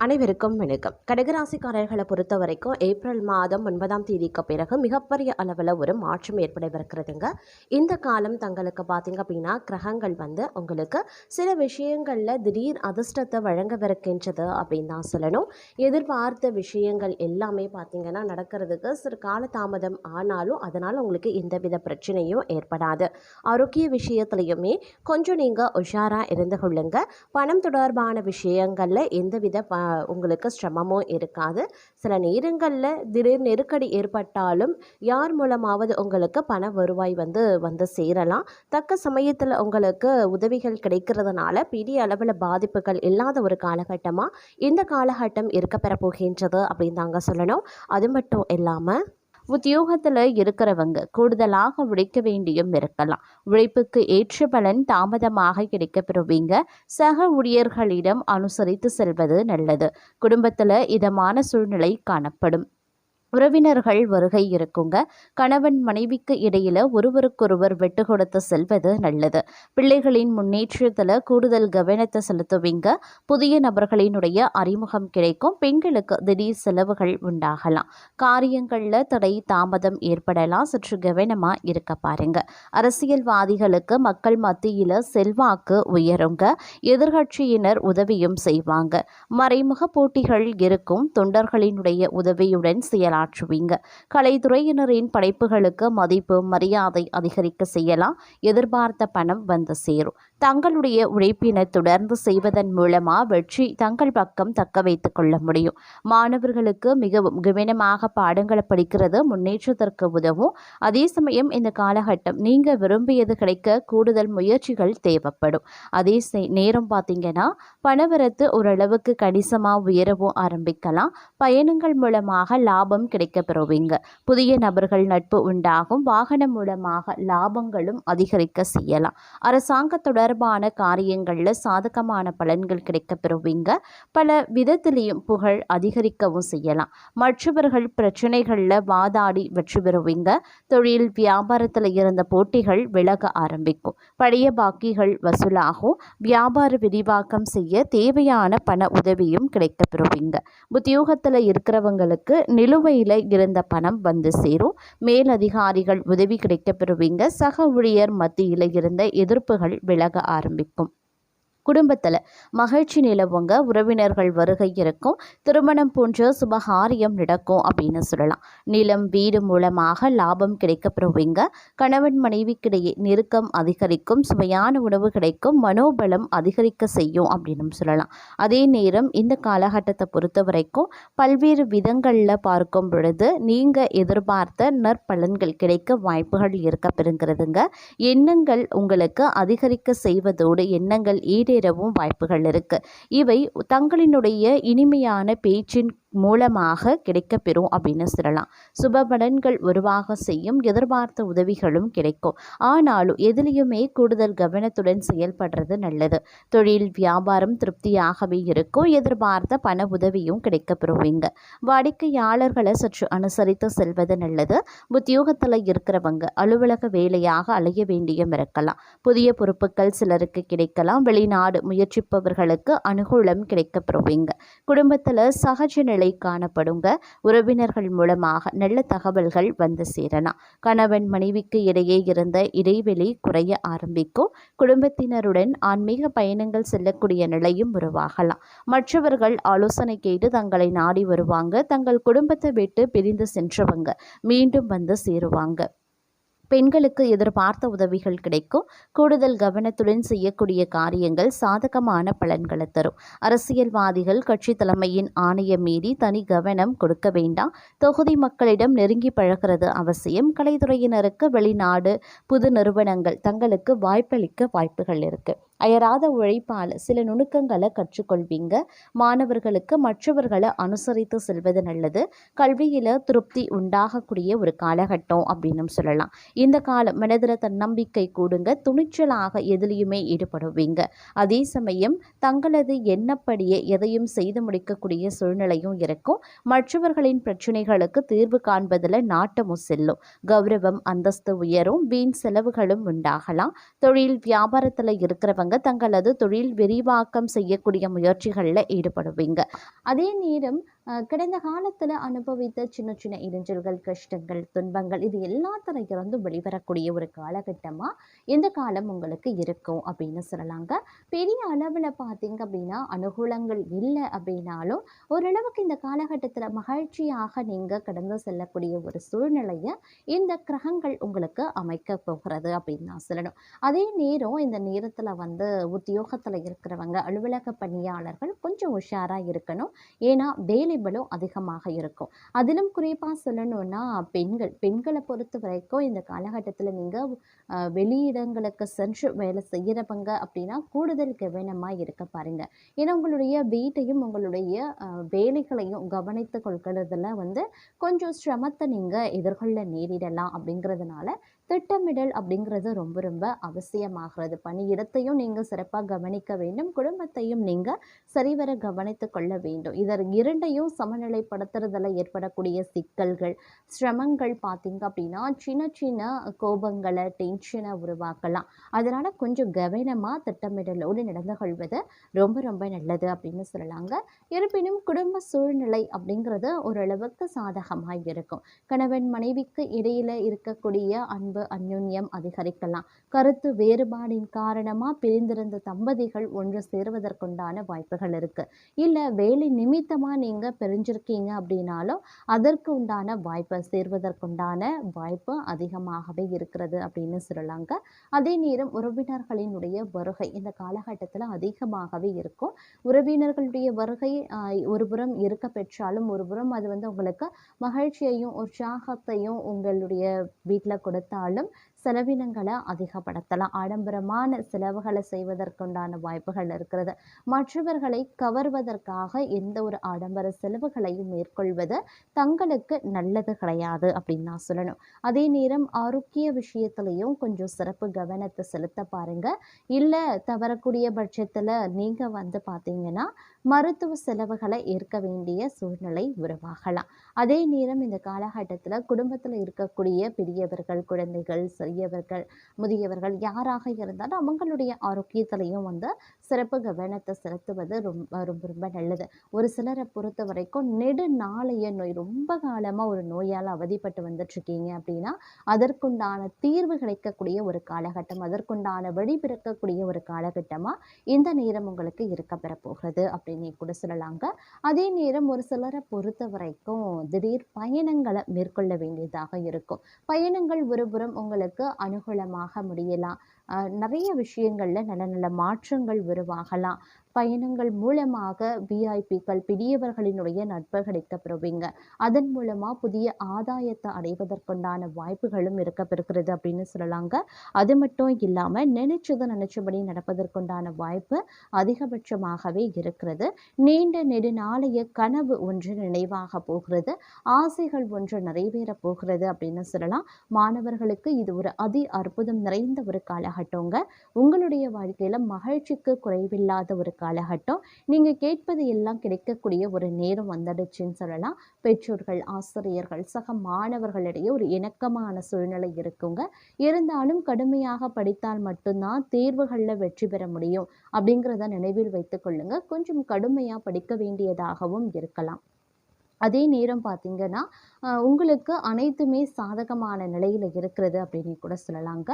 அனைவருக்கும் வணக்கம். கடகராசிக்காரர்களை பொறுத்த வரைக்கும் ஏப்ரல் மாதம் 9ஆம் தேதிக்கு பிறகு மிகப்பெரிய அளவில் ஒரு மாற்றம் ஏற்படவிருக்கிறதுங்க. இந்த காலம் தங்களுக்கு பார்த்தீங்க அப்படின்னா கிரகங்கள் உங்களுக்கு சில விஷயங்களில் திடீர் அதிர்ஷ்டத்தை வழங்கவிருக்கின்றது அப்படின்னு தான் சொல்லணும். எதிர்பார்த்த விஷயங்கள் எல்லாமே பார்த்தீங்கன்னா நடக்கிறதுக்கு சிறு காலதாமதம் ஆனாலும் அதனால் உங்களுக்கு எந்தவித பிரச்சனையும் ஏற்படாது. ஆரோக்கிய விஷயத்துலையுமே கொஞ்சம் நீங்கள் உஷாராக இருந்து கொள்ளுங்க. பணம் தொடர்பான விஷயங்களில் எந்தவித உங்களுக்கு சிரமமும் இருக்காது. சில நேரங்களில் திடீர் நெருக்கடி ஏற்பட்டாலும் யார் மூலமாவது உங்களுக்கு பண வருவாய் வந்து சேரலாம். தக்க சமயத்தில் உங்களுக்கு உதவிகள் கிடைக்கிறதுனால பெரிய அளவில் பாதிப்புகள் இல்லாத ஒரு காலகட்டமாக இந்த காலகட்டம் இருக்க பெறப்போகின்றது அப்படின்னு தாங்க சொல்லணும். அது மட்டும் இல்லாமல் உத்தியோகத்தில் இருக்கிறவங்க கூடுதலாக உழைக்க வேண்டியும் இருக்கலாம். உழைப்புக்கு ஏற்ற பலன் தாமதமாக கிடைக்கப்பெறுவீங்க. சக ஊழியர்களிடம் அனுசரித்து செல்வது நல்லது. குடும்பத்தில் இதமான சூழ்நிலை காணப்படும். உறவினர்கள் வருகை இருக்குங்க. கணவன் மனைவிக்கு இடையில ஒருவருக்கொருவர் விட்டு கொடுத்து செல்வது நல்லது. பிள்ளைகளின் முன்னேற்றத்தில் கூடுதல் கவனத்தை செலுத்துவீங்க. புதிய நபர்களினுடைய அறிமுகம் கிடைக்கும். பெண்களுக்கு திடீர் செலவுகள் உண்டாகலாம். காரியங்களில் தடை தாமதம் ஏற்படலாம். சற்று கவனமா இருக்க பாருங்க. அரசியல்வாதிகளுக்கு மக்கள் மத்தியில் செல்வாக்கு உயருங்க. எதிர்கட்சியினர் உதவியும் செய்வாங்க. மறைமுக போட்டிகள் இருக்கும். தொண்டர்களினுடைய உதவியுடன் செயலாற்றுவீங்க. கலைத்துறையினரின் படைப்புகளுக்கு மதிப்பு மரியாதை அதிகரிக்க செய்யலாம். எதிர்பார்த்த பணம் வந்து சேரும். தங்களுடைய உழைப்பினை தொடர்ந்து செய்வதன் மூலமா வெற்றி தங்கள் பக்கம் தக்க வைத்துக் கொள்ள முடியும். மாணவர்களுக்கு மிகவும் கவனமாக பாடங்களை படிக்கிறது முன்னேற்றத்திற்கு உதவும். அதே சமயம் இந்த காலகட்டம் நீங்க விரும்பியது கிடைக்க கூடுதல் முயற்சிகள் தேவைப்படும். அதே நேரம் பார்த்தீங்கன்னா பணவரத்து ஓரளவுக்கு கணிசமாக உயரவும் ஆரம்பிக்கலாம். பயணங்கள் மூலமாக லாபம் கிடைக்க பெறுவீங்க. புதிய நபர்கள் நட்பு உண்டாகும். வாகனம் மூலமாக லாபங்களும் அதிகரிக்க செய்யலாம். அரசாங்க தொடர்பான காரியங்களில் சாதகமான பலன்கள் கிடைக்க பெறுவீங்க. பல விதத்திலையும் புகழ் அதிகரிக்கவும் செய்யலாம். மற்றவர்கள் பிரச்சனைகளில் வாதாடி வெற்றி பெறுவீங்க. தொழில் வியாபாரத்தில் இருந்த போட்டிகள் விலக ஆரம்பிக்கும். பழைய பாக்கிகள் வசூலாகும். வியாபார விரிவாக்கம் செய்ய தேவையான பண உதவியும் கிடைக்க பெறுவீங்க. உத்தியோகத்தில் இருக்கிறவங்களுக்கு நிலுவையில் இருந்த பணம் வந்து சேரும். மேலதிகாரிகள் உதவி கிடைக்க பெறுவீங்க. சக ஊழியர் மத்தியில் இருந்த எதிர்ப்புகள் விலக ஆரம்பிக்கும். குடும்பத்தில் மகிழ்ச்சி நிலவுங்க. உறவினர்கள் வருகை இருக்கும். திருமணம் போன்ற சுபகாரியம் நடக்கும் அப்படின்னு சொல்லலாம். நிலம் வீடு மூலமாக லாபம் கிடைக்கப்பெறுவீங்க. கணவன் மனைவிக்கிடையே நெருக்கம் அதிகரிக்கும். சுவையான உணவு கிடைக்கும். மனோபலம் அதிகரிக்க செய்யும் அப்படின்னு சொல்லலாம். அதே நேரம் இந்த காலகட்டத்தை பொறுத்த வரைக்கும் பல்வேறு விதங்களில் பார்க்கும் பொழுது நீங்கள் எதிர்பார்த்த நற்பலன்கள் கிடைக்க வாய்ப்புகள் இருக்க பெறுங்கிறதுங்க. எண்ணங்கள் உங்களுக்கு அதிகரிக்க செய்வதோடு எண்ணங்கள் ஈடேறவும் வாய்ப்புகள் இருக்கு. இவை தங்களினுடைய இனிமையான பேச்சின் மூலமாக கிடைக்கப்பெறும் அப்படின்னு சொல்லலாம். சுப பலன்கள் உருவாக செய்யும். எதிர்பார்த்த உதவிகளும் கிடைக்கும். ஆனாலும் எதிலையுமே கூடுதல் கவனத்துடன் செயல்படுறது நல்லது. தொழில் வியாபாரம் திருப்தியாகவே இருக்கும். எதிர்பார்த்த பண உதவியும் கிடைக்கப்பெறுவீங்க. வாடிக்கையாளர்களை சற்று அனுசரித்து செல்வது நல்லது. உத்தியோகத்தில் இருக்கிறவங்க அலுவலக வேலையாக அலைய வேண்டியும் இருக்கலாம். புதிய பொறுப்புகள் சிலருக்கு கிடைக்கலாம். வெளிநாடு முயற்சிப்பவர்களுக்கு அனுகூலம் கிடைக்கப்பெறுவீங்க. குடும்பத்தில் சகஜ நிலை காணப்படுங்க. உறவினர்கள் மூலமாக நல்ல தகவல்கள் வந்து சேரலாம். கணவன் மனைவிக்கு இடையே இருந்த இடைவெளி குறைய ஆரம்பிக்கும். குடும்பத்தினருடன் ஆன்மீக பயணங்கள் செல்லக்கூடிய நிலையும் உருவாகலாம். மற்றவர்கள் ஆலோசனை கேட்டு தங்களை நாடி வருவாங்க. தங்கள் குடும்பத்தை விட்டு பிரிந்து சென்றவங்க மீண்டும் வந்து சேருவாங்க. பெண்களுக்கு எதிர்பார்த்த உதவிகள் கிடைக்கும். கூடுதல் கவனத்துடன் செய்யக்கூடிய காரியங்கள் சாதகமான பலன்களை தரும். அரசியல்வாதிகள் கட்சி தலைமையின் ஆணையம் மீறி தனி கவனம் கொடுக்க வேண்டாம். தொகுதி மக்களிடம் நெருங்கி பழகிறது அவசியம். கலைத்துறையினருக்கு வெளிநாடு புது நிறுவனங்கள் தங்களுக்கு வாய்ப்பளிக்க வாய்ப்புகள் இருக்கு. அயராத உழைப்பால் சில நுணுக்கங்களை கற்றுக்கொள்வீங்க. மாணவர்களுக்கு மற்றவர்களை அனுசரித்து செல்வது நல்லது. கல்வியில் திருப்தி உண்டாகக்கூடிய ஒரு காலகட்டம் அப்படின்னு சொல்லலாம். இந்த காலம் மனதில் தன்னம்பிக்கை கூடுங்க. துணிச்சலாக எதிலையுமே ஈடுபடுவீங்க. அதே சமயம் தங்களது எண்ணப்படியே எதையும் செய்து முடிக்கக்கூடிய சூழ்நிலையும் இருக்கும். மற்றவர்களின் பிரச்சனைகளுக்கு தீர்வு காண்பதில் நாட்டமும் செல்லும். கௌரவம் அந்தஸ்து உயரும். வீண் செலவுகளும் உண்டாகலாம். தொழில் வியாபாரத்தில் இருக்கிறவங்க சொல்லலாங்க. தங்களது தொழில் விரிவாக்கம் செய்யக்கூடிய முயற்சிகளில் ஈடுபடுவீங்க. அதே நேரம் கடந்த காலத்தில் அனுபவித்த சின்ன சின்ன இடைஞ்சல்கள், கஷ்டங்கள், துன்பங்கள் இது எல்லாத்துல இருந்து வெளிவரக்கூடிய ஒரு காலகட்டமாக இந்த காலம் உங்களுக்கு இருக்கும் அப்படின்னு சொல்லலாங்க. பெரிய அளவில் பார்த்தீங்க அப்படின்னா அனுகூலங்கள் இல்லை அப்படின்னாலும் ஓரளவுக்கு இந்த காலகட்டத்தில் மகிழ்ச்சியாக நீங்கள் கடந்து செல்லக்கூடிய ஒரு சூழ்நிலையை இந்த கிரகங்கள் உங்களுக்கு அமைக்க போகிறது அப்படின்னு நான் சொல்லணும். அதே நேரம் இந்த நேரத்தில் உத்தியோகத்தில் இருக்கிறவங்க, அலுவலக பணியாளர்கள் கொஞ்சம் உஷாராக இருக்கணும். ஏன்னா வேலை பளு அதிகமாக இருக்கும். அதிலும் குறிப்பாக சொல்லணும்னா பெண்களை பொறுத்த வரைக்கும் இந்த காலகட்டத்தில் நீங்கள் வெளியிடங்களுக்கு சென்று வேலை செய்கிறவங்க அப்படின்னா கூடுதல் கவனமாக இருக்க பாருங்க. ஏன்னா உங்களுடைய வீட்டையும் உங்களுடைய வேலைகளையும் கவனித்து கொள்கிறதுல கொஞ்சம் சிரமத்தை நீங்கள் எதிர்கொள்ள நேரிடலாம். அப்படிங்கிறதுனால திட்டமிடல் அப்படிங்கிறது ரொம்ப ரொம்ப அவசியமாகிறது. பணியிடத்தையும் நீங்கள் சிறப்பாக கவனிக்க வேண்டும், குடும்பத்தையும் நீங்கள் சரிவர கவனித்து கொள்ள வேண்டும். இரண்டையும் சமநிலைப்படுத்துறதுல ஏற்படக்கூடிய சிக்கல்கள், சிரமங்கள் பார்த்தீங்க அப்படின்னா சின்ன சின்ன கோபங்களை, டென்ஷனை உருவாக்கலாம். அதனால் கொஞ்சம் கவனமாக திட்டமிடலோடு நடந்து கொள்வது ரொம்ப ரொம்ப நல்லது அப்படின்னு சொல்லலாங்க. இருப்பினும் குடும்ப சூழ்நிலை அப்படிங்கிறது ஓரளவுக்கு சாதகமாக இருக்கும். கணவன் மனைவிக்கு இடையில இருக்கக்கூடிய அன்பு, அந்யோன்யம் அதிகரிக்கலாம். கருத்து வேறுபாடின் காரணமாக பிரிந்திருந்த தம்பதிகள் ஒன்று சேருவதற்குண்டான வாய்ப்புகள் இருக்கு. இல்லை வேலை நிமித்தமாக நீங்கள் பிரிஞ்சிருக்கீங்க அப்படின்னாலும் அதற்கு உண்டான வாய்ப்பை சேர்வதற்குண்டான வாய்ப்பு அதிகமாகவே இருக்கிறது அப்படின்னு சொல்லலாங்க. அதே நேரம் உறவினர்களினுடைய வருகை இந்த காலகட்டத்தில் அதிகமாகவே இருக்கும். உறவினர்களுடைய வருகை ஒருபுறம் இருக்க பெற்றாலும் ஒருபுறம் அது உங்களுக்கு மகிழ்ச்சியையும் உற்சாகத்தையும் உங்களுடைய வீட்டில் கொடுத்தாலும் செலவினங்களை அதிகப்படுத்தலாம். ஆடம்பரமான செலவுகளை செய்வதற்குண்டான வாய்ப்புகள் இருக்கிறது. மற்றவர்களை கவர்வதற்காக எந்த ஒரு ஆடம்பர செலவுகளையும் மேற்கொள்வது தங்களுக்கு நல்லது கிடையாது அப்படின்னு நான் சொல்லணும். அதே நேரம் ஆரோக்கிய விஷயத்திலையும் கொஞ்சம் சிறப்பு கவனத்தை செலுத்த பாருங்க. இல்லை தவறக்கூடிய பட்சத்தில் நீங்கள் பார்த்தீங்கன்னா மருத்துவ செலவுகளை ஏற்க வேண்டிய சூழ்நிலை உருவாகலாம். அதே நேரம் இந்த காலகட்டத்தில் குடும்பத்தில் இருக்கக்கூடிய பெரியவர்கள், குழந்தைகள், சிறியவர்கள், முதியவர்கள் யாராக இருந்தாலும் அவங்களுடைய ஆரோக்கியத்திலையும் சிறப்பு கவனத்தை செலுத்துவது ரொம்ப ரொம்ப ரொம்ப நல்லது. ஒரு சிலரை பொறுத்த வரைக்கும் நெடுநாளைய நோய், ரொம்ப காலமாக ஒரு நோயால் அவதிப்பட்டு வந்துட்டுருக்கீங்க அப்படின்னா அதற்குண்டான தீர்வு கிடைக்கக்கூடிய ஒரு காலகட்டம், அதற்குண்டான வழிபிறக்கக்கூடிய ஒரு காலகட்டமாக இந்த நேரம் உங்களுக்கு இருக்க பெறப்போகிறது அப்படின்னு கூட சொல்லலாங்க. அதே நேரம் ஒரு சிலரை பொறுத்த வரைக்கும் திடீர் பயணங்களை மேற்கொள்ள வேண்டியதாக இருக்கும். பயணங்கள் ஒருபுறம் உங்களுக்கு அனுகூலமாக முடியலாம். நிறைய விஷயங்கள்ல நல்ல நல்ல மாற்றங்கள் உருவாகலாம். பயணங்கள் மூலமாக விஐபிக்கள், பெரியவர்களினுடைய நட்பு கிடைக்கப்பெறுவீங்க. அதன் மூலமாக புதிய ஆதாயத்தை அடைவதற்குண்டான வாய்ப்புகளும் இருக்கப்பெறுகிறது அப்படின்னு சொல்லலாங்க. அது மட்டும் இல்லாமல் நினைச்சபடி நடப்பதற்குண்டான வாய்ப்பு அதிகபட்சமாகவே இருக்கிறது. நீண்ட நெடுநாளைய கனவு ஒன்று நினைவாக போகிறது, ஆசைகள் ஒன்று நிறைவேற போகிறது அப்படின்னு சொல்லலாம். மாணவர்களுக்கு இது ஒரு அற்புதம் நிறைந்த ஒரு காலகட்டங்க. உங்களுடைய வாழ்க்கையில் மகிழ்ச்சிக்கு குறைவில்லாத ஒரு காலகட்டம். நீங்கள் கேட்பது எல்லாம் கிடைக்கக்கூடிய ஒரு நேரம் வந்துடுச்சுன்னு சொல்லலாம். பெற்றோர்கள், ஆசிரியர்கள், சக மாணவர்களிடையே ஒரு இணக்கமான சூழ்நிலை இருக்குங்க. இருந்தாலும் கடுமையாக படித்தால் மட்டும்தான் தேர்வுகளில் வெற்றி பெற முடியும் அப்படிங்கிறத நினைவில் வைத்துக் கொள்ளுங்க. கொஞ்சம் கடுமையாக படிக்க வேண்டியதாகவும் இருக்கலாம். அதே நேரம் பார்த்தீங்கன்னா உங்களுக்கு அனைத்துமே சாதகமான நிலையில் இருக்கிறது அப்படின்னு கூட சொல்லலாங்க.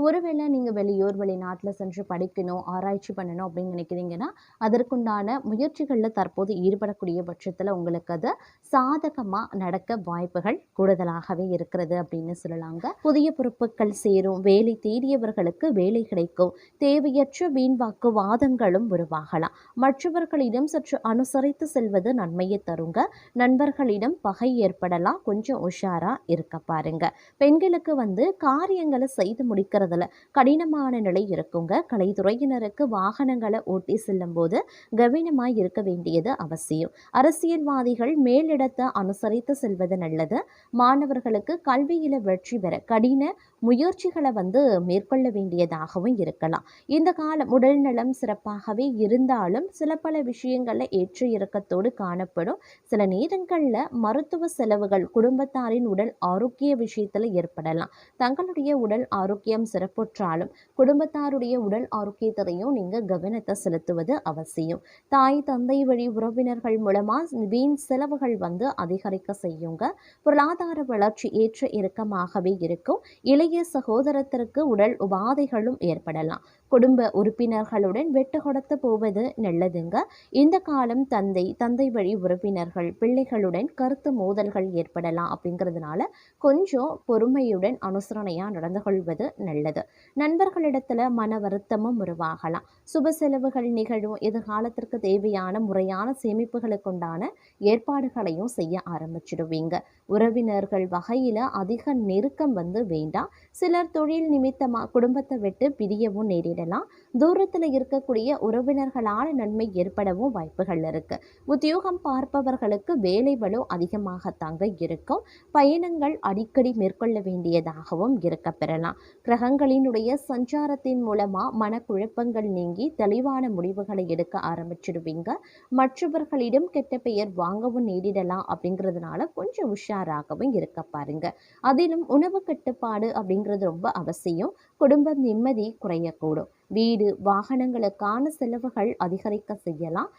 ஒருவேளை நீங்கள் வெளிநாட்டில் சென்று படிக்கணும், ஆராய்ச்சி பண்ணணும் அப்படின்னு நினைக்கிறீங்கன்னா அதற்குண்டான முயற்சிகளில் தற்போது ஈடுபடக்கூடிய பட்சத்தில் உங்களுக்கு அது சாதகமாக நடக்க வாய்ப்புகள் கூடுதலாகவே இருக்கிறது அப்படின்னு சொல்லலாங்க. புதிய பொறுப்புகள் சேரும், வேலை தேடியவர்களுக்கு வேலை கிடைக்கும், தேவையற்ற வீண்வாக்கு வாதங்களும் உருவாகலாம். மற்றவர்களிடம் சற்று அனுசரித்து செல்வது நன்மையை தருங்க. நண்பர்களிடம் பகை ஏற்படலாம், கொஞ்சம் உஷாரா இருக்க பாருங்க. பெண்களுக்கு காரியங்களை செய்து முடிக்கிறதுல கடினமான நிலை இருக்குங்க. கலைத்துறையினருக்கு வாகனங்களை ஓட்டி செல்லும் போது கவனமாய் இருக்க வேண்டியது அவசியம். அரசியல்வாதிகள் மேலிடத்தை அனுசரித்து செல்வது நல்லது. மாணவர்களுக்கு கல்வியில வெற்றி பெற கடின முயற்சிகளை மேற்கொள்ள வேண்டியதாகவும் இருக்கலாம். இந்த காலம் உடல் நலம் சிறப்பாகவே இருந்தாலும் சில பல விஷயங்கள்ல ஏற்ற இறக்கத்தோடு காணப்படும். சில நேரங்கள் பெண்கள்ல மருத்துவ செலவுகள் குடும்பத்தாரின் உடல் ஆரோக்கிய விஷயத்துல ஏற்படலாம். தங்களுடைய உடல் ஆரோக்கியம் சிறப்புற்றாலும் குடும்பத்தாருடைய உடல் ஆரோக்கியத்திலையும் நீங்க கவனத்தை செலுத்துவது அவசியம். தாய் தந்தை வழி உறவினர்கள் மூலமா வீண் செலவுகள் அதிகரிக்க செய்யுங்க. பொருளாதார வளர்ச்சி ஏற்ற இறக்கமாகவே இருக்கும். இளைய சகோதரத்திற்கு உடல் உபாதைகளும் ஏற்படலாம். குடும்ப உறுப்பினர்களுடன் வெட்டு கொடுத்து போவது நல்லதுங்க. இந்த காலம் தந்தை வழி உறவினர்கள் பிள்ளைகளுடன் கருத்து மோதல்கள் ஏற்படலாம். அப்படிங்கிறதுனால கொஞ்சம் பொறுமையுடன் அனுசரணையா நடந்து கொள்வது நல்லது. நண்பர்களிடத்துல மன வருத்தமும் உருவாகலாம். சுப செலவுகள் நிகழும். எதிர்காலத்திற்கு தேவையான முறையான சேமிப்புகளுக்குண்டான ஏற்பாடுகளையும் செய்ய ஆரம்பிச்சிடுவீங்க. உறவினர்கள் வகையில அதிக நெருக்கம் வேண்டாம். சிலர் தொழில் நிமித்தமா குடும்பத்தை விட்டு பிரியவும் நேரிடலாம். தூரத்துல இருக்கக்கூடிய உறவினர்களால் நன்மை ஏற்படவும் வாய்ப்புகள் இருக்கு. உத்தியோகம் பார்ப்பவர்களுக்கு வேலை பளு அதிகமாகத்தாங்க இருக்கும். பயணங்கள் அடிக்கடி மேற்கொள்ள வேண்டியதாகவும் இருக்க பெறலாம். கிரகங்களினுடைய சஞ்சாரத்தின் மூலமா மனக்குழப்பங்கள் நீங்கி தெளிவான முடிவுகளை எடுக்க ஆரம்பிச்சிடுவீங்க. மற்றவர்களிடம் கெட்ட பெயர் வாங்கவும் நேரிடலாம். அப்படிங்கிறதுனால கொஞ்சம் உஷாராகவும் இருக்க பாருங்க. அதிலும் உணவு கட்டுப்பாடு அப்படிங்கிறது ரொம்ப அவசியம். குடும்ப நிம்மதி குறையக்கூடும். வீடு வாகனங்களுக்கான செலவுகள் அதிகரிக்க செய்யலாம்.